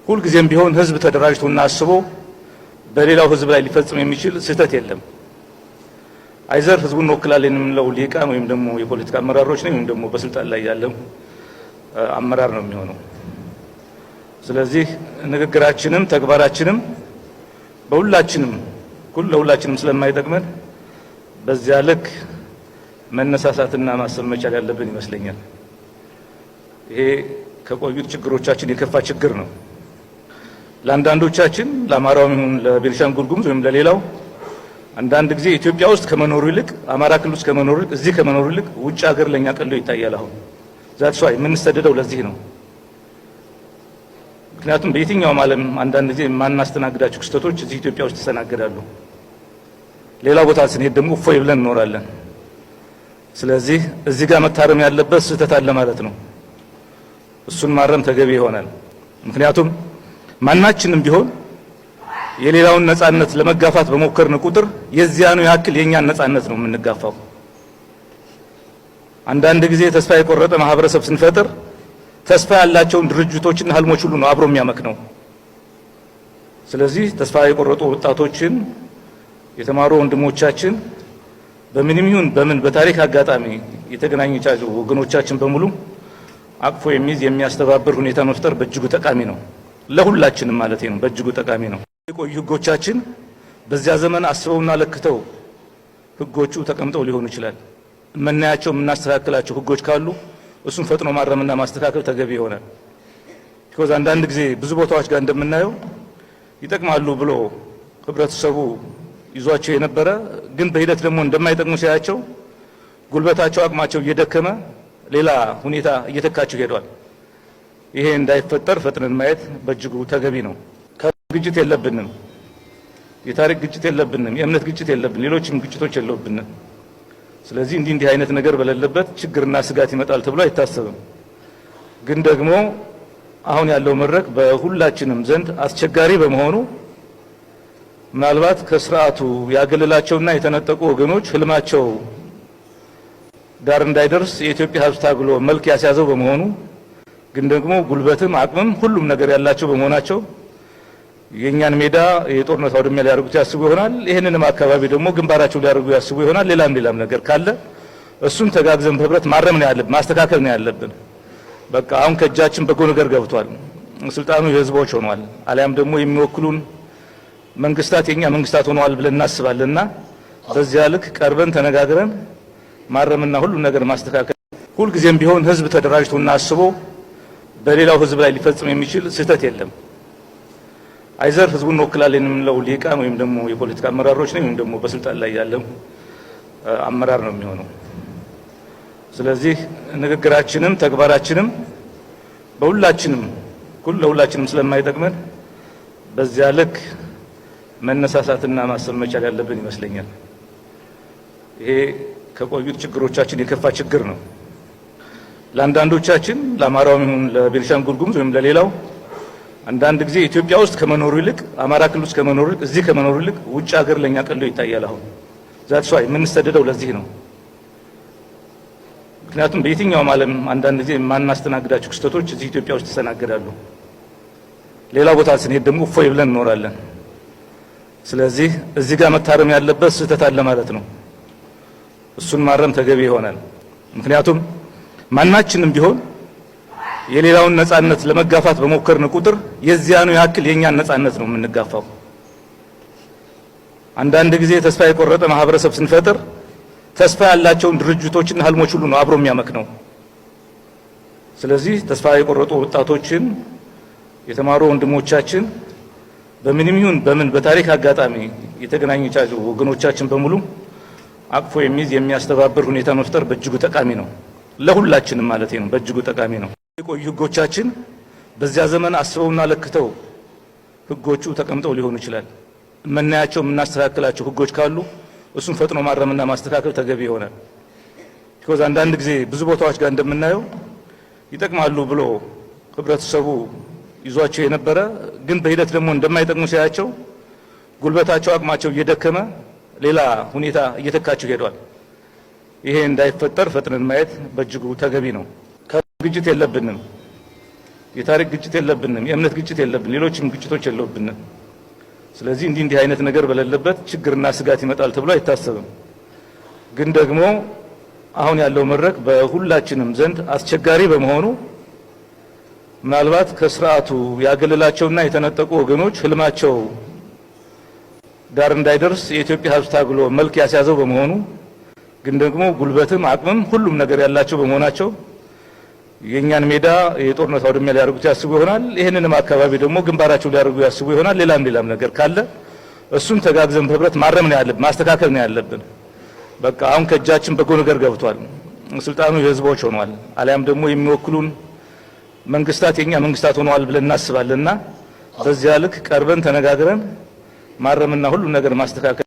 ሁል ጊዜም ቢሆን ህዝብ ተደራጅቶና አስቦ በሌላው ህዝብ ላይ ሊፈጽም የሚችል ስህተት የለም። አይዘር ህዝቡን እንወክላለን የምንለው ሊቃን ወይም ደግሞ የፖለቲካ አመራሮች ነው ወይም ደግሞ በስልጣን ላይ ያለው አመራር ነው የሚሆነው። ስለዚህ ንግግራችንም ተግባራችንም ለሁላችንም ስለማይጠቅመን በዚያ ልክ መነሳሳትና ማሰብ መቻል ያለብን ይመስለኛል። ይሄ ከቆዩት ችግሮቻችን የከፋ ችግር ነው። ለአንዳንዶቻችን ለአማራውም ይሁን ለቤኒሻንጉል ጉሙዝ ወይም ለሌላው አንዳንድ ጊዜ ኢትዮጵያ ውስጥ ከመኖሩ ይልቅ አማራ ክልል ውስጥ ከመኖሩ ይልቅ እዚህ ከመኖሩ ይልቅ ውጭ ሀገር ለኛ ቀሎ ይታያል። አሁን ዛትስ ዋይ የምንሰደደው ለዚህ ነው። ምክንያቱም በየትኛውም ዓለም አንዳንድ ጊዜ የማናስተናግዳቸው ክስተቶች እዚህ ኢትዮጵያ ውስጥ ተሰናገዳሉ። ሌላ ቦታ ስንሄድ ደግሞ እፎይ ብለን እንኖራለን። ስለዚህ እዚህ ጋር መታረም ያለበት ስህተት አለ ማለት ነው። እሱን ማረም ተገቢ ይሆናል። ምክንያቱም ማናችንም ቢሆን የሌላውን ነጻነት ለመጋፋት በሞከርን ቁጥር የዚያኑ ያክል የኛን ነጻነት ነው የምንጋፋው። አንዳንድ ጊዜ ተስፋ የቆረጠ ማህበረሰብ ስንፈጥር ተስፋ ያላቸውን ድርጅቶችና ህልሞች ሁሉ ነው አብሮ የሚያመክነው። ስለዚህ ተስፋ የቆረጡ ወጣቶችን፣ የተማሩ ወንድሞቻችን በምንም ይሁን በምን በታሪክ አጋጣሚ የተገናኙቻቸው ወገኖቻችን በሙሉ አቅፎ የሚይዝ የሚያስተባብር ሁኔታ መፍጠር በእጅጉ ጠቃሚ ነው። ለሁላችንም ማለት ነው። በእጅጉ ጠቃሚ ነው። የቆዩ ህጎቻችን በዚያ ዘመን አስበውና ለክተው ህጎቹ ተቀምጠው ሊሆኑ ይችላል። የምናያቸው የምናስተካክላቸው ህጎች ካሉ እሱን ፈጥኖ ማረምና ማስተካከል ተገቢ ይሆናል። because አንዳንድ ጊዜ ብዙ ቦታዎች ጋር እንደምናየው ይጠቅማሉ ብሎ ህብረተሰቡ ይዟቸው የነበረ ግን በሂደት ደግሞ እንደማይጠቅሙ ሲያያቸው ጉልበታቸው አቅማቸው እየደከመ ሌላ ሁኔታ እየተካቸው ሄዷል። ይሄ እንዳይፈጠር ፈጥነን ማየት በእጅጉ ተገቢ ነው። ግጭት የለብንም፣ የታሪክ ግጭት የለብንም፣ የእምነት ግጭት የለብንም፣ ሌሎችም ግጭቶች የለብንም። ስለዚህ እንዲህ አይነት ነገር በሌለበት ችግርና ስጋት ይመጣል ተብሎ አይታሰብም። ግን ደግሞ አሁን ያለው መድረክ በሁላችንም ዘንድ አስቸጋሪ በመሆኑ ምናልባት ከስርዓቱ ያገለላቸውና የተነጠቁ ወገኖች ህልማቸው ዳር እንዳይደርስ የኢትዮጵያ ህዝብ ታግሎ መልክ ያስያዘው በመሆኑ ግን ደግሞ ጉልበትም አቅምም ሁሉም ነገር ያላቸው በመሆናቸው የኛን ሜዳ የጦርነት አውድማ ሊያደርጉት ያስቡ ይሆናል። ይሄንንም አካባቢ ደግሞ ግንባራቸው ሊያደርጉ ያስቡ ይሆናል። ሌላም ነገር ካለ እሱን ተጋግዘን በህብረት ማረም ነው ያለብን፣ ማስተካከል ነው ያለብን። በቃ አሁን ከእጃችን በጎ ነገር ገብቷል። ስልጣኑ የህዝቦች ሆኗል። አሊያም ደግሞ የሚወክሉን መንግስታት የኛ መንግስታት ሆነዋል ብለን እናስባለንና በዚያ ልክ ቀርበን ተነጋግረን ማረምና ሁሉ ነገር ማስተካከል። ሁል ጊዜም ቢሆን ህዝብ ተደራጅቶና አስቦ በሌላው ህዝብ ላይ ሊፈጽም የሚችል ስህተት የለም። አይዘር ህዝቡን እንወክላለን የምንለው ሊቃን ወይም ደግሞ የፖለቲካ አመራሮች ነው ወይም ደግሞ በስልጣን ላይ ያለው አመራር ነው የሚሆነው። ስለዚህ ንግግራችንም ተግባራችንም ለሁላችንም ስለማይጠቅመን በዚያ ልክ መነሳሳትና ማሰብ መቻል ያለብን ይመስለኛል። ይሄ ከቆዩት ችግሮቻችን የከፋ ችግር ነው። ለአንዳንዶቻችን ለአማራውም ይሁን ለቤኒሻንጉል ጉሙዝ ወይም ለሌላው አንዳንድ ጊዜ ኢትዮጵያ ውስጥ ከመኖሩ ይልቅ አማራ ክልል ውስጥ ከመኖሩ ይልቅ እዚህ ከመኖሩ ይልቅ ውጭ ሀገር ለኛ ቀሎ ይታያል። አሁን ዛትስ ዋይ የምንሰደደው ለዚህ ነው። ምክንያቱም በየትኛውም ዓለም አንዳንድ ጊዜ የማናስተናግዳቸው ክስተቶች እዚህ ኢትዮጵያ ውስጥ ተሰናገዳሉ። ሌላ ቦታ ስንሄድ ደግሞ እፎይ ብለን እንኖራለን። ስለዚህ እዚህ ጋር መታረም ያለበት ስህተት አለ ማለት ነው። እሱን ማረም ተገቢ ይሆናል። ምክንያቱም ማናችንም ቢሆን የሌላውን ነጻነት ለመጋፋት በሞከርን ቁጥር የዚያኑ ያክል የኛን ነጻነት ነው የምንጋፋው። አንዳንድ ጊዜ ተስፋ የቆረጠ ማህበረሰብ ስንፈጥር ተስፋ ያላቸውን ድርጅቶችና ህልሞች ሁሉ ነው አብሮ የሚያመክነው። ስለዚህ ተስፋ የቆረጡ ወጣቶችን፣ የተማሩ ወንድሞቻችን በምንም ይሁን በምን በታሪክ አጋጣሚ የተገናኙቻቸው ወገኖቻችን በሙሉ አቅፎ የሚይዝ የሚያስተባብር ሁኔታ መፍጠር በእጅጉ ጠቃሚ ነው። ለሁላችንም ማለት ነው። በእጅጉ ጠቃሚ ነው። የቆዩ ህጎቻችን በዚያ ዘመን አስበውና ለክተው ህጎቹ ተቀምጠው ሊሆኑ ይችላል። የምናያቸው የምናስተካክላቸው ህጎች ካሉ እሱን ፈጥኖ ማረምና ማስተካከል ተገቢ ይሆናል። because አንዳንድ ጊዜ ብዙ ቦታዎች ጋር እንደምናየው ይጠቅማሉ ብሎ ህብረተሰቡ ይዟቸው የነበረ ግን በሂደት ደግሞ እንደማይጠቅሙ ሲያያቸው ጉልበታቸው አቅማቸው እየደከመ ሌላ ሁኔታ እየተካቸው ሄዷል። ይሄ እንዳይፈጠር ፈጥነን ማየት በእጅጉ ተገቢ ነው። ግጭት የለብንም፣ የታሪክ ግጭት የለብንም፣ የእምነት ግጭት የለብን፣ ሌሎችም ግጭቶች የለብንም። ስለዚህ እንዲህ አይነት ነገር በሌለበት ችግርና ስጋት ይመጣል ተብሎ አይታሰብም። ግን ደግሞ አሁን ያለው መድረክ በሁላችንም ዘንድ አስቸጋሪ በመሆኑ ምናልባት ከስርዓቱ ያገለላቸውና የተነጠቁ ወገኖች ህልማቸው ዳር እንዳይደርስ የኢትዮጵያ ሕዝብ ታግሎ መልክ ያስያዘው በመሆኑ ግን ደግሞ ጉልበትም አቅምም ሁሉም ነገር ያላቸው በመሆናቸው የኛን ሜዳ የጦርነት አውድማ ሊያደርጉት ያስቡ ይሆናል። ይሄንንም አካባቢ ደግሞ ግንባራቸው ሊያደርጉ ያስቡ ይሆናል። ሌላም ነገር ካለ እሱም ተጋግዘን በህብረት ማረም ነው ያለብን፣ ማስተካከል ነው ያለብን። በቃ አሁን ከእጃችን በጎ ነገር ገብቷል። ስልጣኑ የህዝቦች ሆኗል። አሊያም ደግሞ የሚወክሉን መንግስታት የኛ መንግስታት ሆነዋል ብለን እናስባለንና በዚያ ልክ ቀርበን ተነጋግረን ማረምና ሁሉ ነገር ማስተካከል